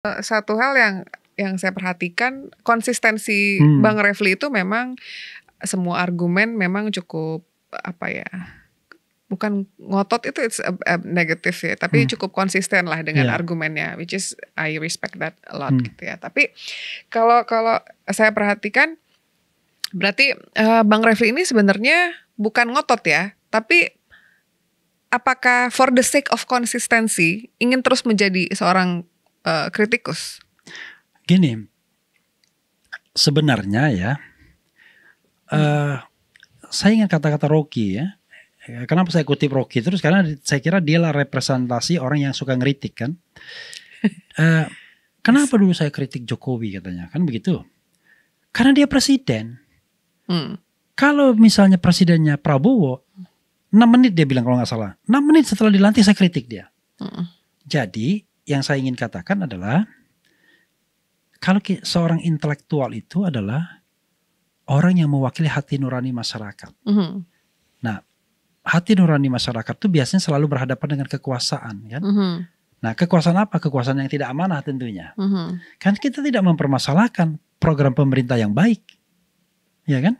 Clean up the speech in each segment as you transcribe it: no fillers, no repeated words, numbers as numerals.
Satu hal yang saya perhatikan, konsistensi Bang Refli itu memang semua argumen memang cukup apa ya, bukan ngotot itu it's a negative ya, tapi cukup konsisten lah dengan argumennya, which is I respect that a lot gitu ya. Tapi kalau saya perhatikan, berarti Bang Refli ini sebenarnya bukan ngotot ya, tapi apakah for the sake of konsistensi ingin terus menjadi seorang kritikus? Gini, sebenarnya ya, saya ingat kata-kata Rocky ya. Kenapa saya kutip Rocky terus? Karena saya kira dialah representasi orang yang suka ngeritik kan. Kenapa dulu saya kritik Jokowi katanya, kan begitu? Karena dia presiden. Kalau misalnya presidennya Prabowo, 6 menit dia bilang kalau nggak salah. 6 menit setelah dilantik saya kritik dia. Jadi yang saya ingin katakan adalah, kalau seorang intelektual itu adalah orang yang mewakili hati nurani masyarakat. Nah, hati nurani masyarakat itu biasanya selalu berhadapan dengan kekuasaan kan. Nah, kekuasaan apa? Kekuasaan yang tidak amanah tentunya. Kan kita tidak mempermasalahkan program pemerintah yang baik. Ya kan?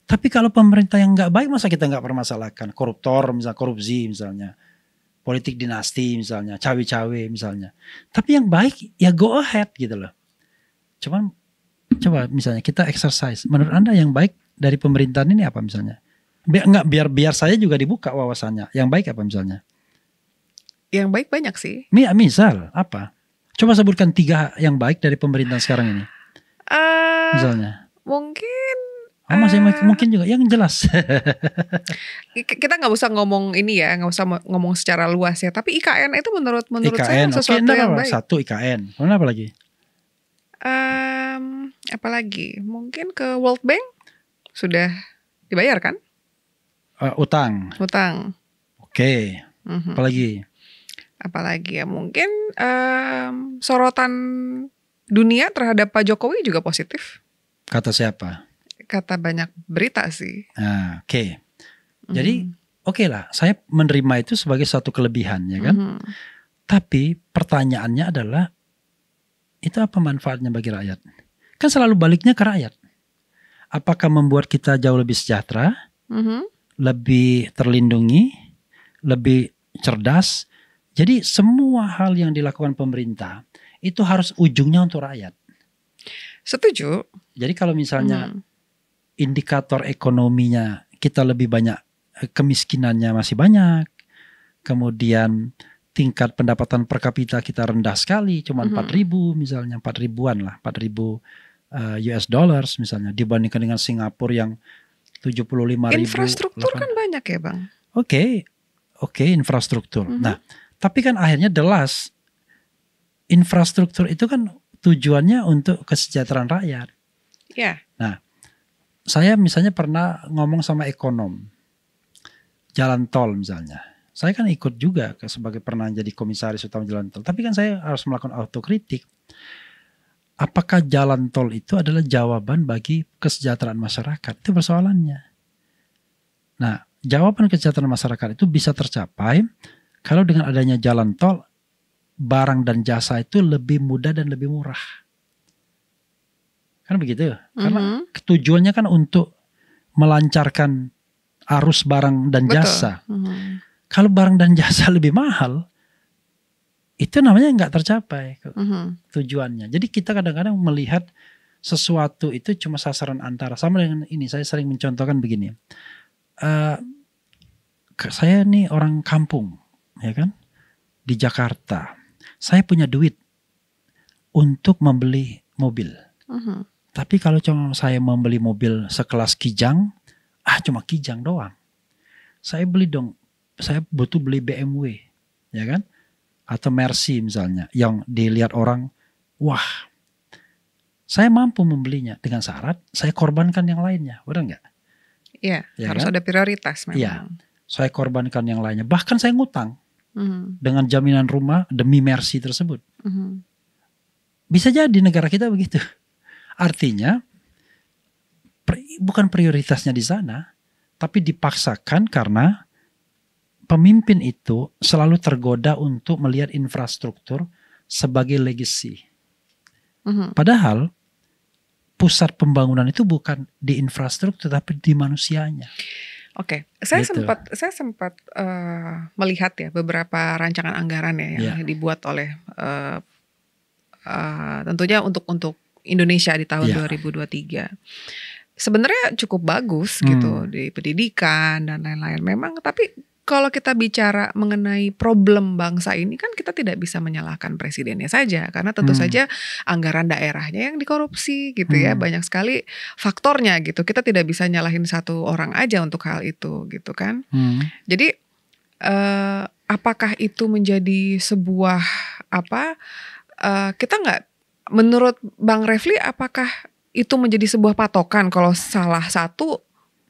Tapi kalau pemerintah yang nggak baik, masa kita nggak permasalahkan? Koruptor misalnya, korupsi misalnya. Politik dinasti misalnya, cawe-cawe misalnya. Tapi yang baik ya go ahead gitu loh. Cuman coba misalnya kita exercise. Menurut Anda yang baik dari pemerintahan ini apa misalnya? Biar saya juga dibuka wawasannya. Yang baik apa misalnya? Yang baik banyak sih. Misal apa? Coba sebutkan 3 yang baik dari pemerintahan sekarang ini. Misalnya. Mungkin. Masih mungkin juga yang jelas. Kita nggak usah ngomong ini ya, nggak usah ngomong secara luas ya. Tapi IKN itu menurut IKN, saya sesuatu yang baik. Satu IKN. Kemudian apa lagi? Apalagi mungkin ke World Bank sudah dibayar kan? Utang. Oke. Apalagi ya mungkin sorotan dunia terhadap Pak Jokowi juga positif. Kata siapa? Kata banyak berita sih. Oke. Jadi oke lah, saya menerima itu sebagai suatu kelebihan ya kan. Tapi pertanyaannya adalah, itu apa manfaatnya bagi rakyat? Kan selalu baliknya ke rakyat. Apakah membuat kita jauh lebih sejahtera, lebih terlindungi, lebih cerdas? Jadi semua hal yang dilakukan pemerintah itu harus ujungnya untuk rakyat. Setuju. Jadi kalau misalnya indikator ekonominya kita lebih banyak, kemiskinannya masih banyak, kemudian tingkat pendapatan per kapita kita rendah sekali, cuma 4.000 misalnya, 4.000-an lah, 4.000 US dollars misalnya, dibandingkan dengan Singapura yang 75.000. Infrastruktur kan banyak ya Bang. Oke, infrastruktur. Nah, tapi kan akhirnya jelas infrastruktur itu kan tujuannya untuk kesejahteraan rakyat. Ya. Nah, saya misalnya pernah ngomong sama ekonom jalan tol misalnya. Saya kan ikut juga sebagai pernah jadi komisaris utama jalan tol. Tapi kan saya harus melakukan autokritik. Apakah jalan tol itu adalah jawaban bagi kesejahteraan masyarakat? Itu persoalannya. Nah, jawaban kesejahteraan masyarakat itu bisa tercapai kalau dengan adanya jalan tol, barang dan jasa itu lebih mudah dan lebih murah. Kan begitu? Karena tujuannya kan untuk melancarkan arus barang dan jasa. Kalau barang dan jasa lebih mahal, itu namanya nggak tercapai tujuannya. Jadi kita kadang-kadang melihat sesuatu itu cuma sasaran antara. Sama dengan ini, saya sering mencontohkan begini. Saya nih orang kampung, ya kan, di Jakarta. Saya punya duit untuk membeli mobil. Tapi kalau cuma saya membeli mobil sekelas Kijang, cuma Kijang doang. Saya butuh beli BMW, ya kan? Atau Mercy misalnya, yang dilihat orang, wah, saya mampu membelinya dengan syarat saya korbankan yang lainnya, benar nggak? Iya, ya harus kan? Ada prioritas memang. Iya, saya korbankan yang lainnya. Bahkan saya ngutang dengan jaminan rumah demi Mercy tersebut. Bisa jadi negara kita begitu. Artinya bukan prioritasnya di sana, tapi dipaksakan karena pemimpin itu selalu tergoda untuk melihat infrastruktur sebagai legacy. Padahal pusat pembangunan itu bukan di infrastruktur tapi di manusianya. Oke, saya sempat melihat ya beberapa rancangan anggaran ya yang dibuat oleh tentunya untuk Indonesia di tahun 2023. Sebenarnya cukup bagus gitu di pendidikan dan lain-lain. Memang tapi kalau kita bicara mengenai problem bangsa ini kan kita tidak bisa menyalahkan presidennya saja. Karena tentu saja anggaran daerahnya yang dikorupsi gitu ya. Banyak sekali faktornya gitu. Kita tidak bisa nyalahin satu orang aja untuk hal itu gitu kan. Jadi apakah itu menjadi sebuah kita nggak, menurut Bang Refli apakah itu menjadi sebuah patokan kalau salah satu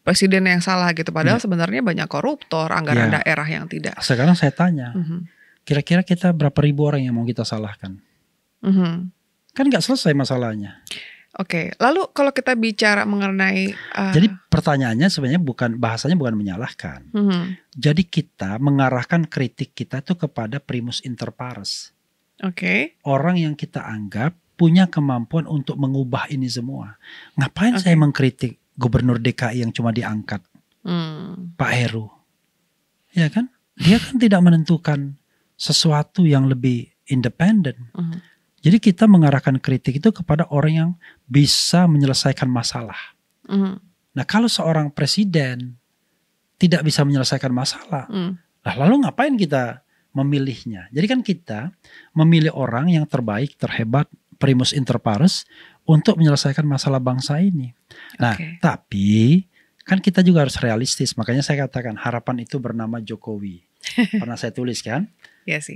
presiden yang salah gitu, padahal sebenarnya banyak koruptor, anggaran daerah yang tidak. Sekarang saya tanya, kira-kira kita berapa ribu orang yang mau kita salahkan? Kan nggak selesai masalahnya. Oke, lalu kalau kita bicara mengenai jadi pertanyaannya sebenarnya bahasanya bukan menyalahkan. Jadi kita mengarahkan kritik kita tuh kepada primus inter pares. Orang yang kita anggap punya kemampuan untuk mengubah ini semua. Ngapain saya mengkritik Gubernur DKI yang cuma diangkat, Pak Heru, ya kan? Dia kan tidak menentukan sesuatu yang lebih independen. Jadi kita mengarahkan kritik itu kepada orang yang bisa menyelesaikan masalah. Nah kalau seorang presiden tidak bisa menyelesaikan masalah, lalu ngapain kita memilihnya? Jadi kan kita memilih orang yang terbaik, terhebat, primus inter pares untuk menyelesaikan masalah bangsa ini. Nah, tapi kan kita juga harus realistis. Makanya saya katakan harapan itu bernama Jokowi. Pernah saya tulis kan?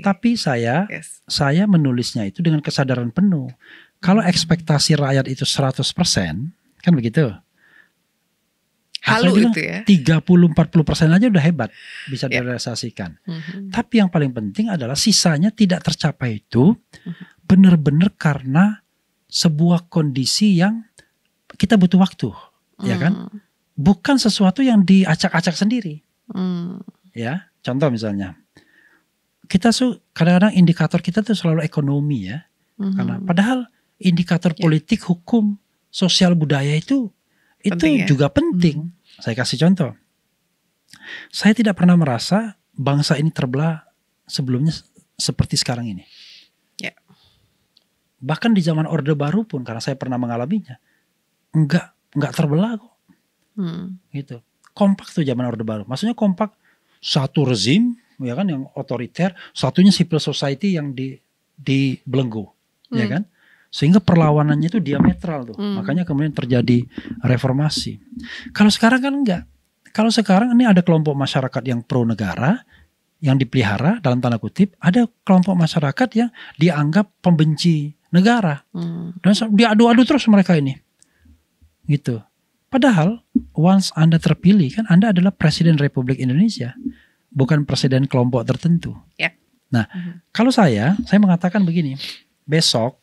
Tapi saya menulisnya itu dengan kesadaran penuh. Kalau ekspektasi rakyat itu 100%, kan begitu? Halu itu ya. 30-40% aja udah hebat bisa direalisasikan. Tapi yang paling penting adalah sisanya tidak tercapai itu benar-benar karena sebuah kondisi yang kita butuh waktu, ya kan? Bukan sesuatu yang diacak-acak sendiri. Ya, contoh misalnya, kita kadang-kadang indikator kita tuh selalu ekonomi ya, karena padahal indikator politik, hukum, sosial, budaya itu penting, juga penting. Saya kasih contoh, saya tidak pernah merasa bangsa ini terbelah sebelumnya seperti sekarang ini. Bahkan di zaman Orde Baru pun, karena saya pernah mengalaminya, enggak terbelah kok. Gitu. Kompak tuh zaman Orde Baru. Maksudnya kompak satu rezim ya kan yang otoriter, satunya civil society yang dibelenggu, ya kan? Sehingga perlawanannya itu diametral tuh. Makanya kemudian terjadi reformasi. Kalau sekarang kan enggak. Kalau sekarang ini ada kelompok masyarakat yang pro negara, yang dipelihara dalam tanda kutip, ada kelompok masyarakat yang dianggap pembenci negara. Dan diadu-adu terus mereka ini. Gitu. Padahal once Anda terpilih kan Anda adalah Presiden Republik Indonesia, bukan presiden kelompok tertentu. Nah, kalau saya mengatakan begini, besok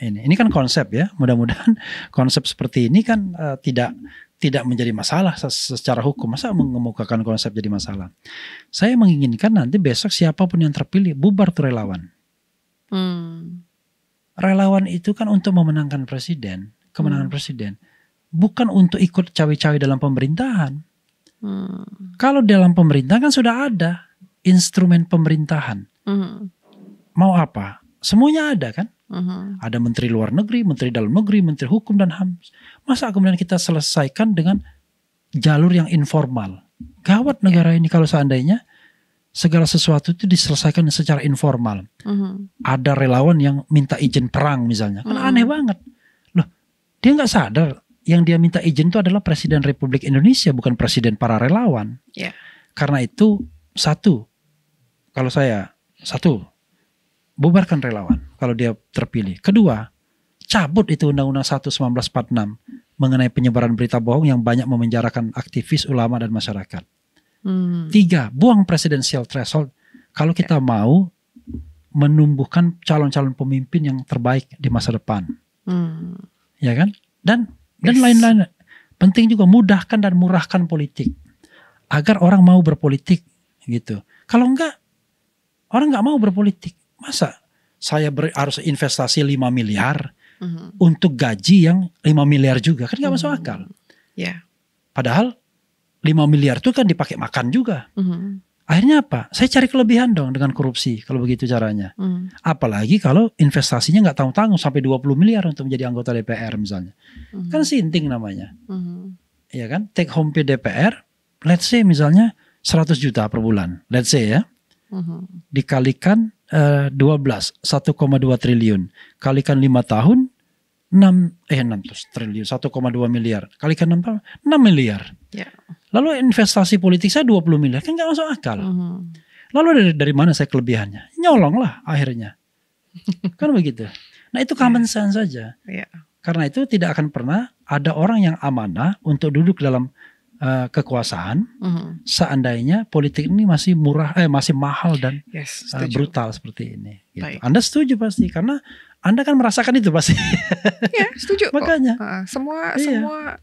ini kan konsep ya, mudah-mudahan konsep seperti ini kan tidak menjadi masalah secara hukum. Masa mengemukakan konsep jadi masalah? Saya menginginkan nanti besok siapapun yang terpilih bubar tuh relawan. Relawan itu kan untuk memenangkan presiden, kemenangan presiden, bukan untuk ikut cawe-cawe dalam pemerintahan. Kalau dalam pemerintahan kan sudah ada instrumen pemerintahan. Mau apa? Semuanya ada kan? Ada menteri luar negeri, menteri dalam negeri, menteri hukum dan HAM. Masa kemudian kita selesaikan dengan jalur yang informal? Gawat negara ini kalau seandainya segala sesuatu itu diselesaikan secara informal. Ada relawan yang minta izin perang misalnya. Kan aneh banget. Loh, dia gak sadar yang dia minta izin itu adalah Presiden Republik Indonesia, bukan presiden para relawan. Karena itu bubarkan relawan kalau dia terpilih. Kedua, cabut itu Undang-Undang 1 1946 mengenai penyebaran berita bohong yang banyak memenjarakan aktivis, ulama dan masyarakat. 3, buang presidensial threshold kalau kita mau menumbuhkan calon-calon pemimpin yang terbaik di masa depan. Ya kan? Dan lain-lain. Penting juga mudahkan dan murahkan politik agar orang mau berpolitik gitu. Kalau enggak, orang enggak mau berpolitik. Masa saya harus investasi 5 miliar untuk gaji yang 5 miliar juga. Kan gak masuk akal. Yeah. Padahal 5 miliar itu kan dipakai makan juga. Akhirnya apa? Saya cari kelebihan dong dengan korupsi kalau begitu caranya. Apalagi kalau investasinya nggak tanggung-tanggung sampai 20 miliar untuk menjadi anggota DPR misalnya. Kan sinting namanya. Ya kan? Take home pay DPR, let's say misalnya 100 juta per bulan. Let's say ya. Dikalikan 12, 1,2 triliun. Kalikan 5 tahun, 6 triliun, 1,2 miliar. Kalikan 6 tahun, 6 miliar. Yeah. Lalu investasi politik saya 20 miliar, kan gak masuk akal. Lalu dari mana saya kelebihannya? Nyolong lah akhirnya. Kan begitu. Nah itu common sense saja. Yeah. Karena itu tidak akan pernah ada orang yang amanah untuk duduk dalam kekuasaan seandainya politik ini masih masih mahal dan brutal seperti ini. Gitu. Anda setuju pasti karena Anda kan merasakan itu pasti. Ya, setuju. Makanya semua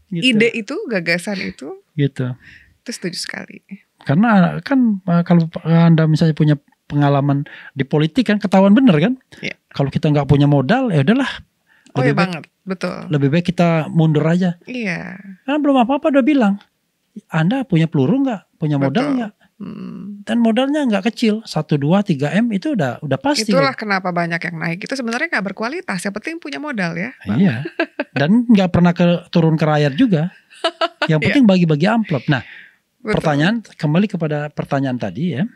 gitu. ide itu, gagasan itu, gitu. Itu setuju sekali. Karena kan kalau Anda misalnya punya pengalaman di politik kan ketahuan bener kan. Yeah. Kalau kita nggak punya modal ya udahlah. Oh iya banget, betul. Lebih baik kita mundur aja. Iya. Karena belum apa-apa udah bilang. Anda punya peluru nggak? Punya modal nggak? Dan modalnya nggak kecil, 1, 2, 3 M itu udah pasti. Itulah kenapa banyak yang naik itu sebenarnya nggak berkualitas. Yang penting punya modal ya. Iya. Dan nggak pernah turun ke rakyat juga. Yang penting bagi-bagi amplop. Nah, pertanyaan kembali kepada pertanyaan tadi ya.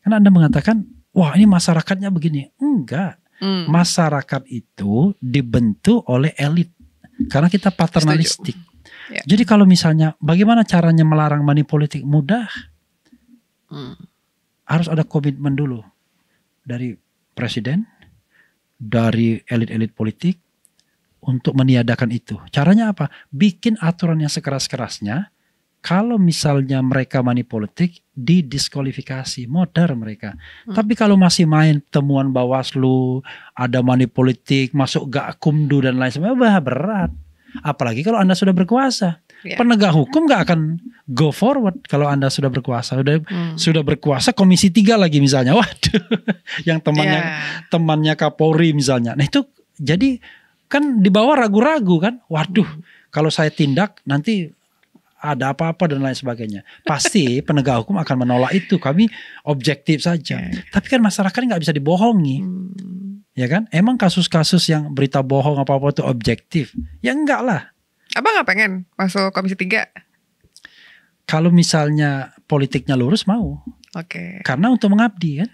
Karena Anda mengatakan, wah ini masyarakatnya begini. Enggak. Masyarakat itu dibentuk oleh elit. Karena kita paternalistik. Ya. Jadi kalau misalnya bagaimana caranya melarang money politik? Mudah. Harus ada komitmen dulu dari presiden, dari elit-elit politik untuk meniadakan itu. Caranya apa? Bikin aturan yang sekeras-kerasnya. Kalau misalnya mereka money politik didiskualifikasi, modar mereka. Tapi kalau masih main temuan Bawaslu, ada money politik, masuk Gakumdu dan lain sebagainya, berat. Apalagi kalau Anda sudah berkuasa. Penegak hukum gak akan go forward kalau Anda sudah berkuasa. Sudah berkuasa Komisi 3 lagi misalnya. Waduh. Yang temannya Kapolri misalnya. Nah itu jadi kan di bawah ragu-ragu kan. Waduh. Kalau saya tindak nanti ada apa-apa dan lain sebagainya. Pasti penegak hukum akan menolak itu. Kami objektif saja. Tapi kan masyarakat gak bisa dibohongi. Ya kan? Emang kasus-kasus yang berita bohong apa-apa itu objektif? Ya enggak lah. Abang gak pengen masuk Komisi 3? Kalau misalnya politiknya lurus mau. Oke. Karena untuk mengabdi kan.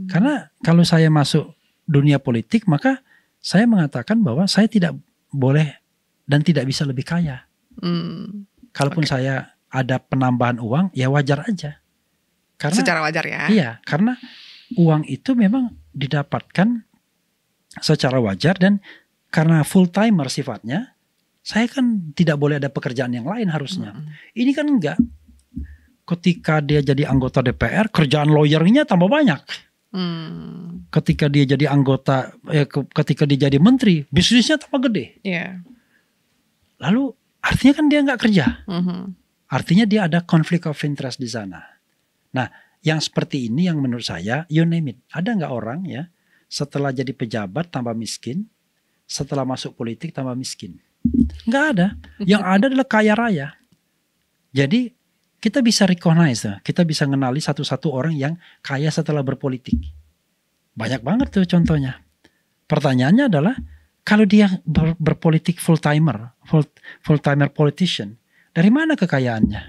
Karena kalau saya masuk dunia politik maka saya mengatakan bahwa saya tidak boleh dan tidak bisa lebih kaya. Kalaupun saya ada penambahan uang ya wajar aja. Karena secara wajar ya. Iya, karena uang itu memang didapatkan secara wajar dan karena full timer sifatnya, saya kan tidak boleh ada pekerjaan yang lain harusnya. Ini kan enggak. Ketika dia jadi anggota DPR, kerjaan lawyernya tambah banyak. Ketika dia jadi anggota, ketika dia jadi menteri, bisnisnya tambah gede. Yeah. Lalu artinya kan dia nggak kerja. Artinya dia ada conflict of interest di sana. Nah, yang seperti ini yang menurut saya, you name it. Ada nggak orang ya setelah jadi pejabat tambah miskin, setelah masuk politik tambah miskin? Nggak ada. Yang ada adalah kaya raya. Jadi kita bisa recognize, kita bisa mengenali satu-satu orang yang kaya setelah berpolitik. Banyak banget tuh contohnya. Pertanyaannya adalah kalau dia berpolitik full timer politician, dari mana kekayaannya?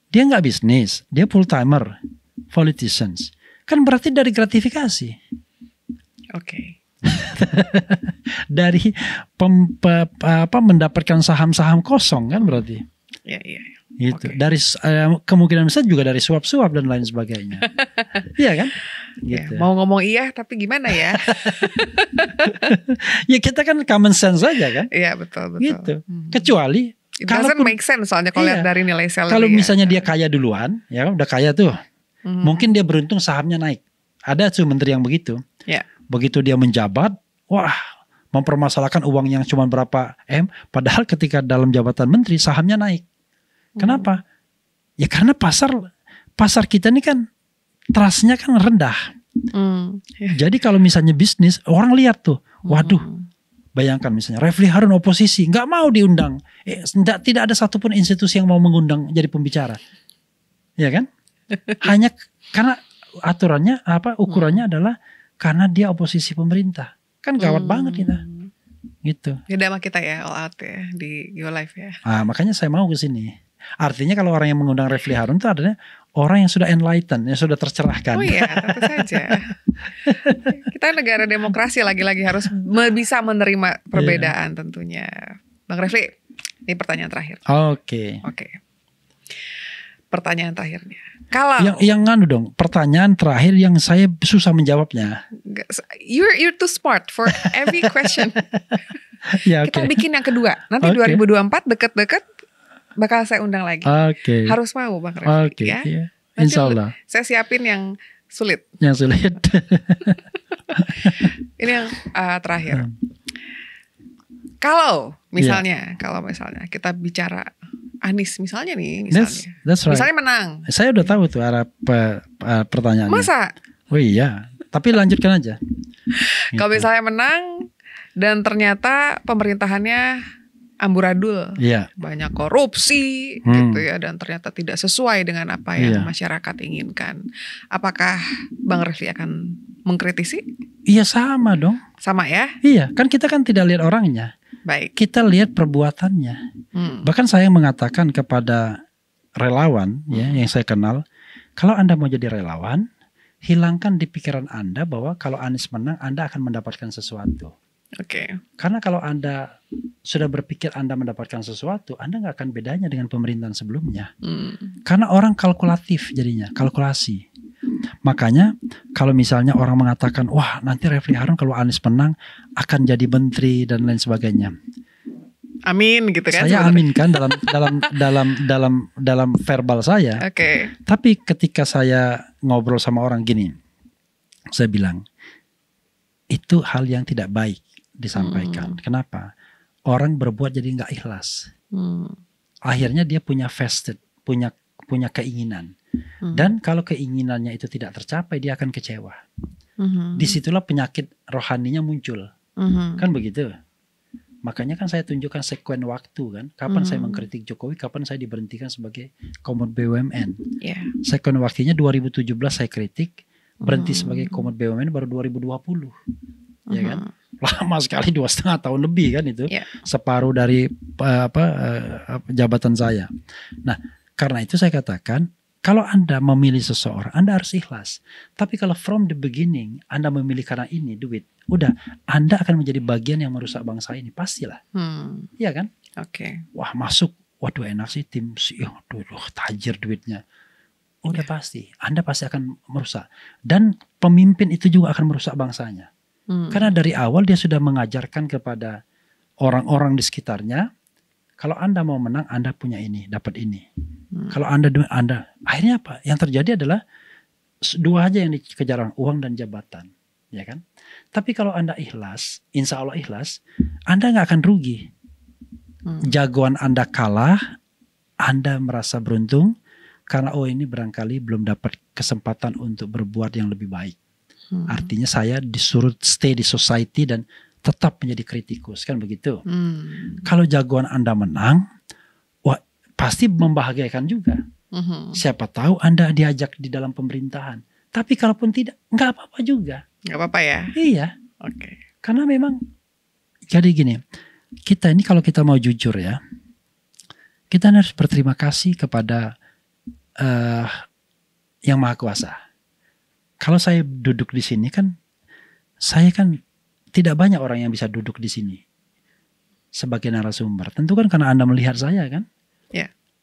Dia nggak bisnis, dia full timer politicians. Kan berarti dari gratifikasi. Oke. Dari mendapatkan saham-saham kosong kan berarti. Iya. Gitu. Dari kemungkinan besar juga dari suap-suap dan lain sebagainya. Iya kan? Gitu. Ya, mau ngomong iya tapi gimana ya? Ya kita kan common sense saja kan? Iya betul. Gitu. Kecuali it doesn't make sense soalnya kalau lihat dari nilai salary. Kalau misalnya dia kaya duluan, ya udah kaya tuh. Mungkin dia beruntung sahamnya naik. Ada tuh menteri yang begitu. Yeah. Begitu dia menjabat, wah, mempermasalahkan uang yang cuma berapa M, padahal ketika dalam jabatan menteri sahamnya naik. Kenapa? Ya karena pasar kita ini kan trustnya kan rendah. Jadi kalau misalnya bisnis, orang lihat tuh, waduh, bayangkan misalnya Refli Harun oposisi, nggak mau diundang, tidak ada satupun institusi yang mau mengundang jadi pembicara, ya kan? Hanya karena aturannya ukurannya adalah karena dia oposisi pemerintah, kan gawat banget kita, gitu. Beda sama kita ya, all out ya di GeoLive ya. Makanya saya mau ke sini. Artinya kalau orang yang mengundang Refli Harun itu adalah orang yang sudah enlightened, yang sudah tercerahkan. Oh iya, tentu saja. Kita negara demokrasi, lagi-lagi harus bisa menerima perbedaan tentunya. Bang Refli, ini pertanyaan terakhir. Oke. Pertanyaan terakhirnya. Kalau yang nganu dong, pertanyaan terakhir yang saya susah menjawabnya. You're too smart for every question. Ya, Kita bikin yang kedua. Nanti 2024 deket-deket bakal saya undang lagi. Harus mau Bang Refli ya. Yeah. Insya Allah. Saya siapin yang sulit. Yang sulit. Ini yang terakhir. Kalau misalnya kita bicara Anies misalnya nih, that's right. Misalnya menang. Saya udah tahu tuh arah pertanyaannya. Masa? Oh iya, tapi lanjutkan aja. Kalau misalnya menang dan ternyata pemerintahannya amburadul, banyak korupsi gitu ya, dan ternyata tidak sesuai dengan apa yang masyarakat inginkan. Apakah Bang Refli akan mengkritisi? Iya, sama dong. Sama ya? Iya, kan kita kan tidak lihat orangnya. Baik. Kita lihat perbuatannya. Bahkan saya mengatakan kepada relawan yang saya kenal, kalau Anda mau jadi relawan, hilangkan di pikiran Anda bahwa kalau Anies menang Anda akan mendapatkan sesuatu. Karena kalau Anda sudah berpikir Anda mendapatkan sesuatu, Anda nggak akan bedanya dengan pemerintahan sebelumnya. Karena orang kalkulatif jadinya, kalkulasi. Makanya kalau misalnya orang mengatakan, wah nanti Refli Harun kalau Anies menang akan jadi menteri dan lain sebagainya. Amin gitu kan? Saya aminkan dalam verbal saya. Tapi ketika saya ngobrol sama orang gini, saya bilang itu hal yang tidak baik disampaikan. Kenapa? Orang berbuat jadi nggak ikhlas. Akhirnya dia punya vested, punya keinginan. Dan kalau keinginannya itu tidak tercapai, dia akan kecewa. Disitulah penyakit rohaninya muncul. Kan begitu. Makanya kan saya tunjukkan sekuen waktu kan. Kapan saya mengkritik Jokowi, kapan saya diberhentikan sebagai Komod BUMN. Sekuen waktunya 2017 saya kritik, berhenti sebagai Komod BUMN baru 2020. Ya kan? Lama sekali, 2,5 tahun lebih kan itu. Separuh dari jabatan saya. Nah, karena itu saya katakan, kalau Anda memilih seseorang, Anda harus ikhlas. Tapi kalau from the beginning Anda memilih karena ini duit, udah Anda akan menjadi bagian yang merusak bangsa ini, pastilah. Iya kan? Wah masuk, waduh enak sih tim, tajir duitnya. Udah pasti, Anda pasti akan merusak. Dan pemimpin itu juga akan merusak bangsanya. Karena dari awal dia sudah mengajarkan kepada orang-orang di sekitarnya, kalau Anda mau menang, Anda punya ini, dapat ini. Kalau Anda akhirnya apa? Yang terjadi adalah dua aja yang dikejar orang, uang dan jabatan, ya kan? Tapi kalau Anda ikhlas, insya Allah ikhlas, Anda nggak akan rugi. Jagoan Anda kalah, Anda merasa beruntung karena ini barangkali belum dapat kesempatan untuk berbuat yang lebih baik. Artinya saya disuruh stay di society dan tetap menjadi kritikus, kan begitu. Kalau jagoan Anda menang, wah pasti membahagiakan juga. Siapa tahu Anda diajak di dalam pemerintahan. Tapi kalaupun tidak, nggak apa-apa juga. Nggak apa-apa ya? Iya. Karena memang jadi gini, kita ini kalau kita mau jujur ya, kita harus berterima kasih kepada Yang Maha Kuasa. Kalau saya duduk di sini kan, saya kan tidak banyak orang yang bisa duduk di sini sebagai narasumber. Tentu kan karena Anda melihat saya kan,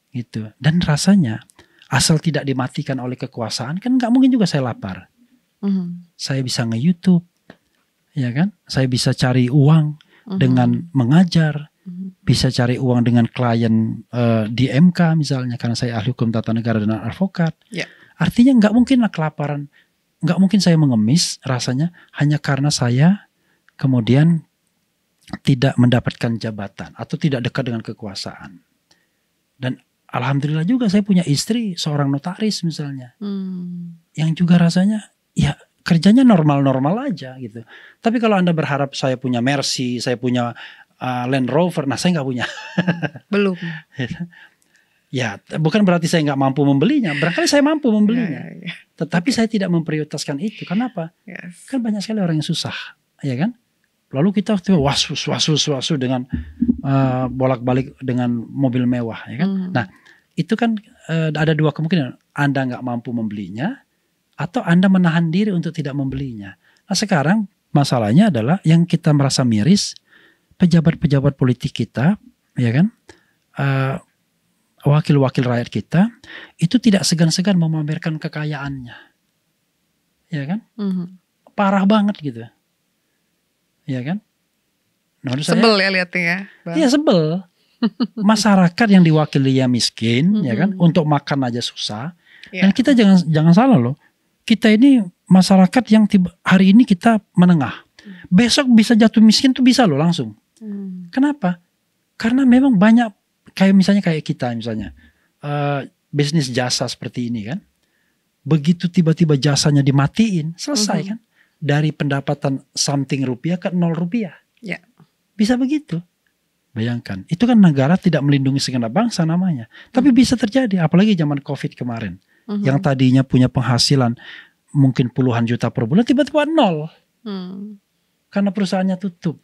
gitu. Dan rasanya asal tidak dimatikan oleh kekuasaan kan nggak mungkin juga saya lapar. Saya bisa nge-YouTube, ya kan? Saya bisa cari uang dengan mengajar, bisa cari uang dengan klien di MK misalnya, karena saya ahli hukum tata negara dan advokat. Artinya nggak mungkin kelaparan, nggak mungkin saya mengemis rasanya hanya karena saya kemudian tidak mendapatkan jabatan atau tidak dekat dengan kekuasaan. Dan alhamdulillah juga saya punya istri seorang notaris misalnya, yang juga rasanya ya kerjanya normal-normal aja gitu. Tapi kalau Anda berharap saya punya Mercy, saya punya Land Rover, nah saya nggak punya. Belum. Ya, bukan berarti saya nggak mampu membelinya. Barangkali saya mampu membelinya. Tetapi saya tidak memprioritaskan itu. Kenapa? Kan banyak sekali orang yang susah, ya kan? Lalu kita was-was dengan bolak-balik dengan mobil mewah, ya kan? Nah, itu kan ada dua kemungkinan. Anda nggak mampu membelinya, atau Anda menahan diri untuk tidak membelinya. Nah, sekarang masalahnya adalah yang kita merasa miris, pejabat-pejabat politik kita, ya kan? Wakil-wakil rakyat kita itu tidak segan-segan memamerkan kekayaannya, ya kan? Parah banget gitu. Ya kan? Sebel ya lihatnya ya. Iya sebel. Masyarakat yang diwakili ya miskin, ya kan, untuk makan aja susah. Dan kita jangan salah loh. Kita ini masyarakat yang hari ini kita menengah. Besok bisa jatuh miskin tuh bisa loh langsung. Kenapa? Karena memang banyak kayak kita misalnya bisnis jasa seperti ini kan. Begitu tiba-tiba jasanya dimatiin, selesai kan? Dari pendapatan something rupiah ke 0 rupiah. Ya. Bisa begitu. Bayangkan. Itu kan negara tidak melindungi segenap bangsa namanya. Tapi bisa terjadi. Apalagi zaman COVID kemarin. Yang tadinya punya penghasilan mungkin puluhan juta per bulan. Tiba-tiba 0. Karena perusahaannya tutup.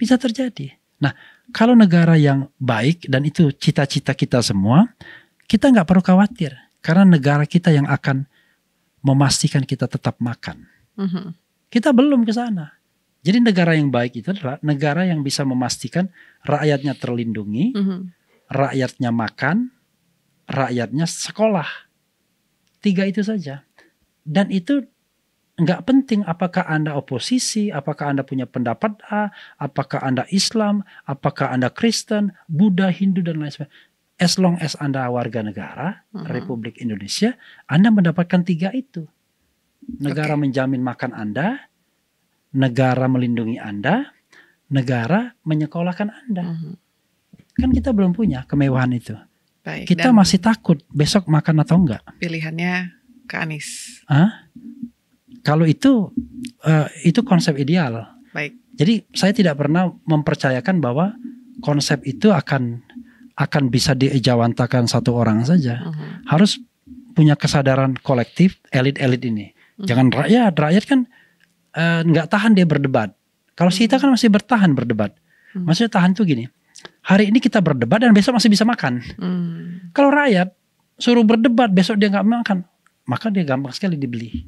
Bisa terjadi. Nah, kalau negara yang baik. Dan itu cita-cita kita semua. Kita gak perlu khawatir. Karena negara kita yang akan memastikan kita tetap makan. Kita belum ke sana. Jadi negara yang baik itu adalah negara yang bisa memastikan rakyatnya terlindungi, rakyatnya makan, rakyatnya sekolah. 3 itu saja. Dan itu nggak penting apakah Anda oposisi, apakah Anda punya pendapat A, apakah Anda Islam, apakah Anda Kristen, Buddha, Hindu, dan lain sebagainya. As long as Anda warga negara, Republik Indonesia, Anda mendapatkan 3 itu. Negara menjamin makan Anda, negara melindungi Anda, negara menyekolahkan Anda. Kan kita belum punya kemewahan itu. Baik, kita masih takut besok makan atau enggak. Pilihannya ke Anies. Kalau itu konsep ideal. Baik. Jadi saya tidak pernah mempercayakan bahwa konsep itu akan bisa dijawantakan satu orang saja. Harus punya kesadaran kolektif elit-elit ini. Jangan rakyat kan nggak tahan dia berdebat. Kalau kita kan masih bertahan berdebat. Maksudnya tahan tuh gini. Hari ini kita berdebat dan besok masih bisa makan. Kalau rakyat suruh berdebat besok dia nggak makan, maka dia gampang sekali dibeli.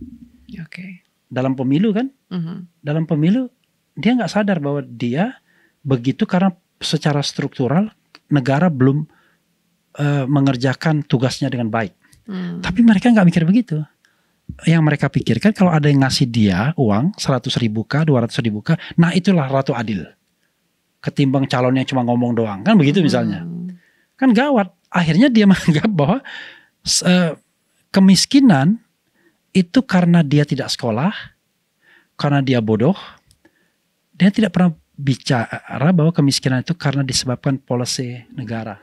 Dalam pemilu kan, dalam pemilu dia nggak sadar bahwa dia begitu karena secara struktural negara belum mengerjakan tugasnya dengan baik. Tapi mereka nggak mikir begitu. Yang mereka pikirkan kalau ada yang ngasih dia uang 100.000 kah, 200.000 kah, nah itulah ratu adil. Ketimbang calon yang cuma ngomong doang, kan begitu misalnya. Kan gawat. Akhirnya dia menganggap bahwa kemiskinan itu karena dia tidak sekolah, karena dia bodoh. Dia tidak pernah bicara bahwa kemiskinan itu karena disebabkan policy negara,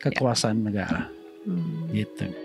kekuasaan negara. Gitu.